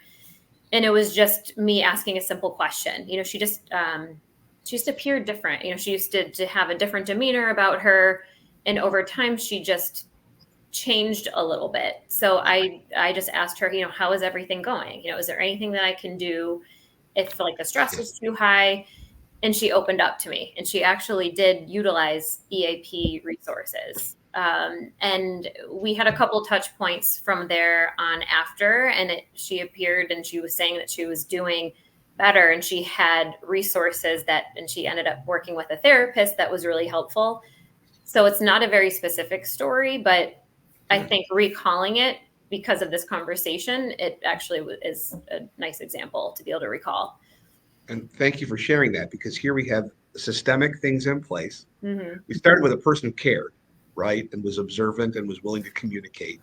And it was just me asking a simple question. She just appeared different. She used to have a different demeanor about her. And over time, she just changed a little bit. So I just asked her, how is everything going? Is there anything that I can do if like the stress is too high? And she opened up to me, and she actually did utilize EAP resources. And we had a couple touch points from there on after, and she appeared and she was saying that she was doing better, and she had resources and she ended up working with a therapist that was really helpful. So it's not a very specific story, but I think recalling it because of this conversation, it actually is a nice example to be able to recall. And thank you for sharing that, because here we have systemic things in place. Mm-hmm. We started with a person who cared, right, and was observant and was willing to communicate,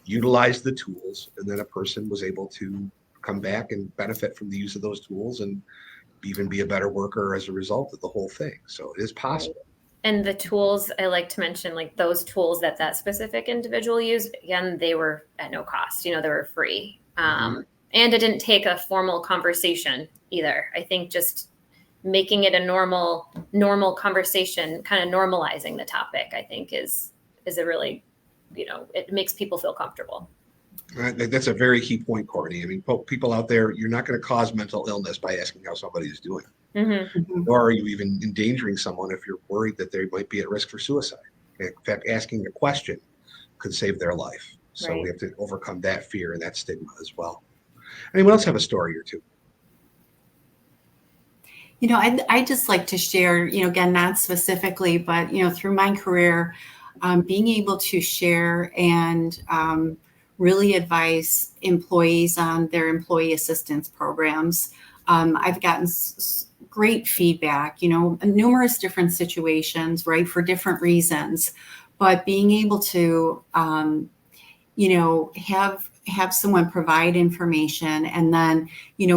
utilize the tools, and then a person was able to come back and benefit from the use of those tools and even be a better worker as a result of the whole thing. So it is possible. And the tools, I like to mention, like those tools that specific individual used, again, they were at no cost, they were free. And it didn't take a formal conversation either. I think just making it a normal conversation, kind of normalizing the topic, I think is a really, it makes people feel comfortable. That's a very key point, Courtney. I mean, people out there, you're not going to cause mental illness by asking how somebody is doing. Mm-hmm. Nor are you even endangering someone if you're worried that they might be at risk for suicide. In fact, asking a question could save their life. So we have to overcome that fear and that stigma as well. Anyone else have a story or two? I'd just like to share, again, not specifically, but, through my career, being able to share and really advise employees on their employee assistance programs. I've gotten great feedback, numerous different situations, right, for different reasons, but being able to, have someone provide information and then,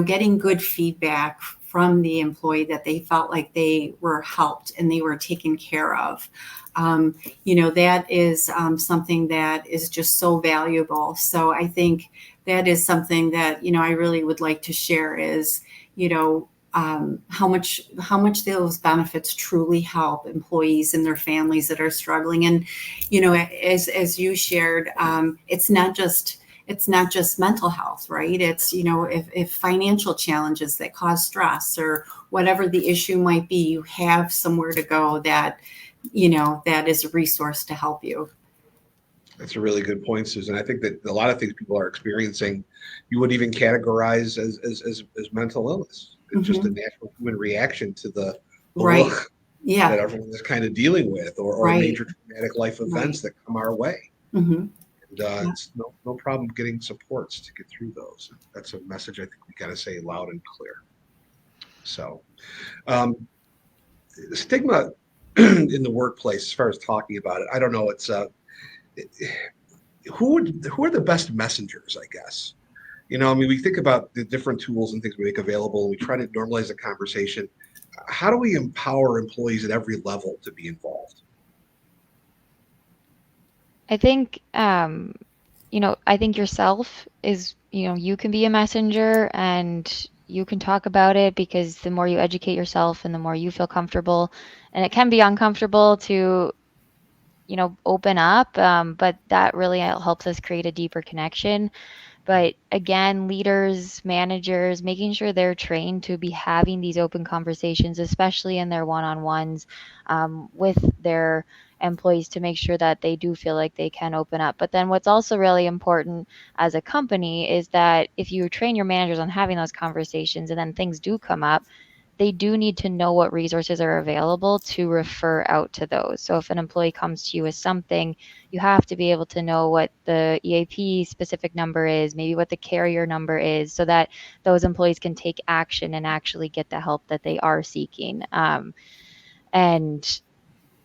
getting good feedback from the employee that they felt like they were helped and they were taken care of. That is something that is just so valuable. So I think that is something that, I really would like to share is, how much those benefits truly help employees and their families that are struggling. And, as you shared, it's not just mental health, right? It's, if financial challenges that cause stress or whatever the issue might be, you have somewhere to go that, that is a resource to help you. That's a really good point, Susan. I think that a lot of things people are experiencing, you would even categorize as mental illness. It's just a natural human reaction to the right. that everyone is kind of dealing with, or Right. major traumatic life events that come our way. Mm-hmm. And it's no problem getting supports to get through those. That's a message I think we got to say loud and clear. So, stigma in the workplace, as far as talking about it, I don't know. It's who are the best messengers, I guess. You know, I mean, we think about the different tools and things we make available, and we try to normalize the conversation. How do we empower employees at every level to be involved? I think, I think yourself is, you can be a messenger and you can talk about it, because the more you educate yourself and the more you feel comfortable, and it can be uncomfortable to, open up, but that really helps us create a deeper connection. But again, leaders, managers, making sure they're trained to be having these open conversations, especially in their one-on-ones with their employees, to make sure that they do feel like they can open up. But then what's also really important as a company is that if you train your managers on having those conversations and then things do come up, they do need to know what resources are available to refer out to those. So if an employee comes to you with something, you have to be able to know what the EAP specific number is, maybe what the carrier number is, so that those employees can take action and actually get the help that they are seeking. And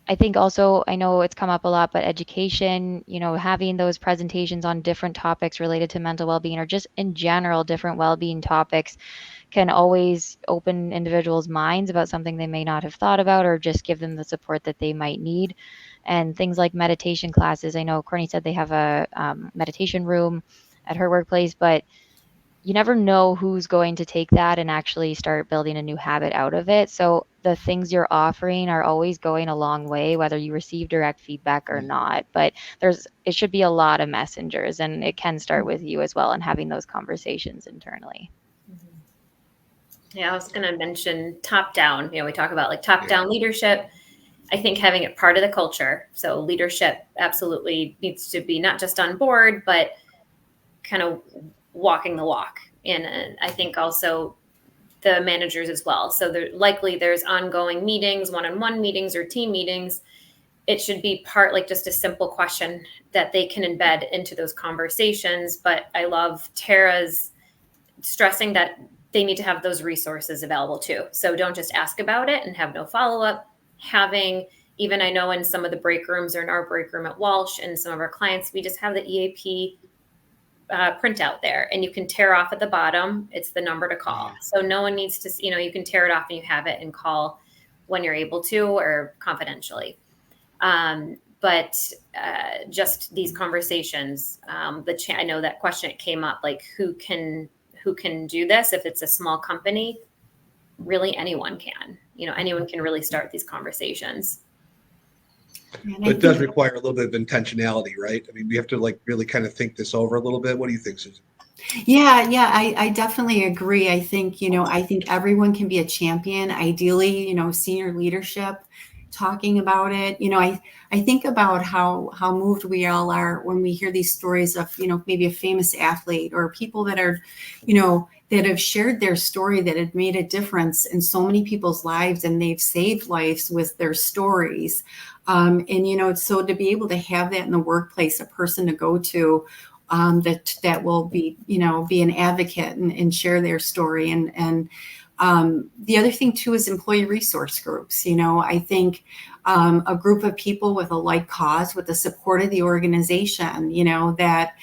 I think also, I know it's come up a lot, but education, having those presentations on different topics related to mental well-being, or just in general, different well-being topics, can always open individuals' minds about something they may not have thought about, or just give them the support that they might need. And things like meditation classes. I know Courtney said they have a meditation room at her workplace, but you never know who's going to take that and actually start building a new habit out of it. So the things you're offering are always going a long way, whether you receive direct feedback or not. But it should be a lot of messengers, and it can start with you as well, and having those conversations internally. Yeah, I was going to mention top down. We talk about like top down leadership. I think having it part of the culture. So leadership absolutely needs to be not just on board, but kind of walking the walk. And I think also the managers as well. So there's ongoing meetings, one-on-one meetings or team meetings. It should be part, like just a simple question that they can embed into those conversations. But I love Tara's stressing that they need to have those resources available too. So don't just ask about it and have no follow-up. Even I know in some of the break rooms, or in our break room at Walsh and some of our clients, we just have the EAP printout there, and you can tear off at the bottom. It's the number to call. So no one needs to, you can tear it off and you have it and call when you're able to, or confidentially. But just these conversations, I know that question, it came up, like who can do this? If it's a small company, really anyone can. Anyone can really start these conversations. But it does require a little bit of intentionality, right? I mean, we have to really kind of think this over a little bit. What do you think, Susan? Yeah, I definitely agree. I think everyone can be a champion. Ideally, senior leadership talking about it. I think about how moved we all are when we hear these stories of, maybe a famous athlete or people that are, that have shared their story, that had made a difference in so many people's lives, and they've saved lives with their stories. So to be able to have that in the workplace, a person to go to that will be, be an advocate and share their story. And the other thing too is employee resource groups. I think a group of people with a like cause, with the support of the organization, that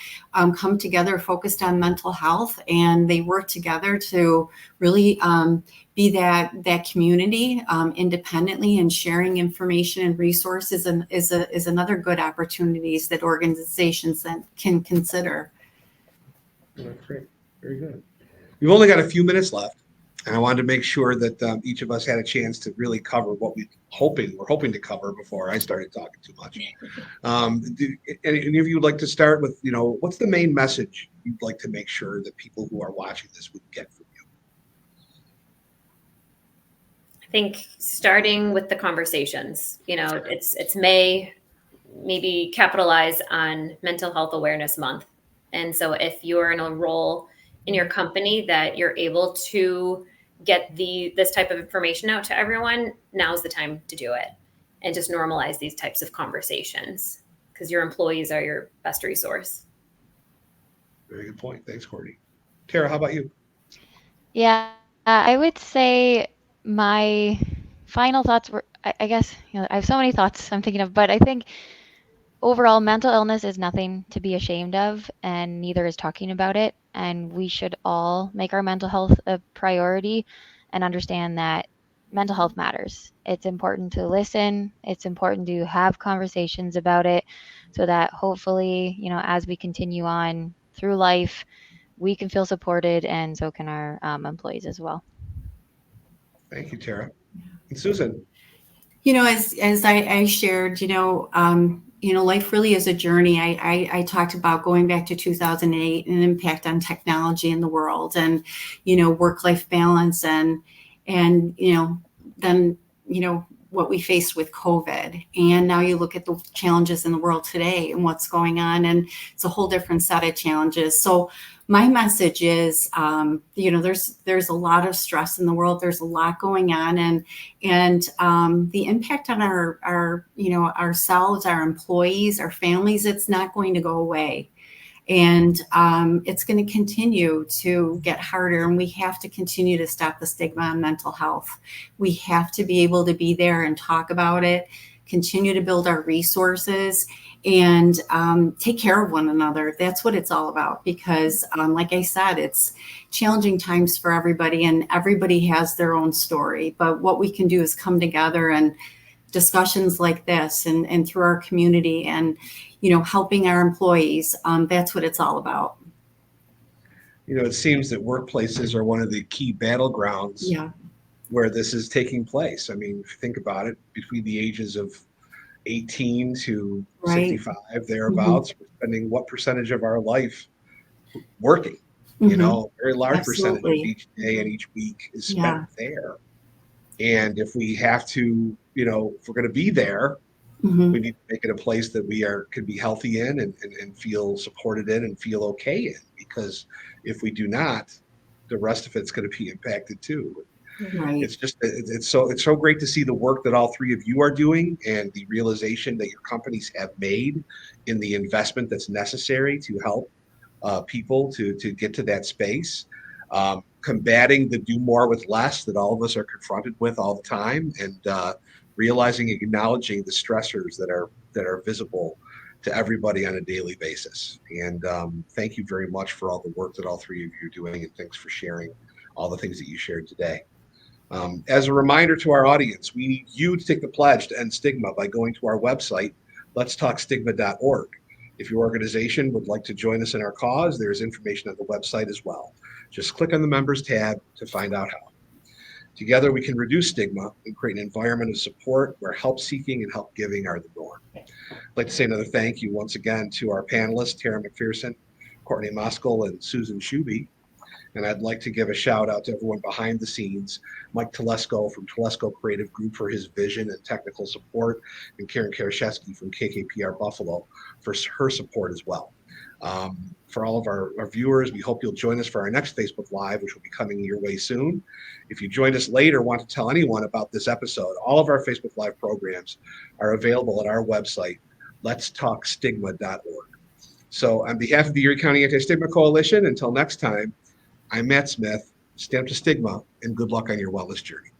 come together focused on mental health, and they work together to really be that community independently, and sharing information and resources is another good opportunities that organizations then can consider. Great, very good. We've only got a few minutes left, and I wanted to make sure that each of us had a chance to really cover what we're hoping to cover before I started talking too much. Any of you would like to start with, what's the main message you'd like to make sure that people who are watching this would get from you? I think starting with the conversations, it's May, maybe capitalize on Mental Health Awareness Month. And so if you're in a role in your company that you're able to get this type of information out to everyone, now's the time to do it, and just normalize these types of conversations, because your employees are your best resource. Very good point. Thanks, Courtney. Tara, how about you? Yeah, I would say my final thoughts were, I guess, I have so many thoughts I'm thinking of, but I think overall, mental illness is nothing to be ashamed of, and neither is talking about it. And we should all make our mental health a priority and understand that mental health matters. It's important to listen. It's important to have conversations about it so that hopefully, as we continue on through life, we can feel supported, and so can our employees as well. Thank you, Tara. And Susan. As I shared, life really is a journey. I talked about going back to 2008 and impact on technology in the world, and work-life balance, and then what we faced with COVID. And now you look at the challenges in the world today and what's going on, and it's a whole different set of challenges. So my message is, there's a lot of stress in the world. There's a lot going on, and the impact on our ourselves, our employees, our families, it's not going to go away. And it's going to continue to get harder, and we have to continue to stop the stigma on mental health. We have to be able to be there and talk about it, continue to build our resources, and take care of one another. That's what it's all about, because like I said, it's challenging times for everybody, and everybody has their own story. But what we can do is come together, and discussions like this, and through our community, and helping our employees. That's what it's all about. It seems that workplaces are one of the key battlegrounds where this is taking place. I mean, if you think about it, between the ages of 18 to 65, thereabouts, we're spending what percentage of our life working? A very large percentage of each day and each week is spent there. And if we have to, if we're going to be there, we need to make it a place that we can be healthy in, and feel supported in, and feel okay in. Because if we do not, the rest of it's going to be impacted too. Right. It's just, it's so great to see the work that all three of you are doing, and the realization that your companies have made in the investment that's necessary to help people to get to that space. Combating the do more with less that all of us are confronted with all the time, and realizing and acknowledging the stressors that are visible to everybody on a daily basis. And thank you very much for all the work that all three of you are doing, and thanks for sharing all the things that you shared today. As a reminder to our audience, we need you to take the pledge to end stigma by going to our website, letstalkstigma.org. If your organization would like to join us in our cause, there's information on the website as well. Just click on the members tab to find out how. Together, we can reduce stigma and create an environment of support where help seeking and help giving are the norm. I'd like to say another thank you once again to our panelists, Tara McPherson, Courtney Moskal, and Susan Schubbe. And I'd like to give a shout out to everyone behind the scenes, Mike Telesco from Telesco Creative Group for his vision and technical support, and Karen Karaszewski from KKPR Buffalo for her support as well. For all of our viewers, we hope you'll join us for our next Facebook Live, which will be coming your way soon. If you joined us late or want to tell anyone about this episode, all of our Facebook Live programs are available at our website, letstalkstigma.org. So on behalf of the Erie County Anti-Stigma Coalition, until next time, I'm Matt Smith. Stand up to stigma, and good luck on your wellness journey.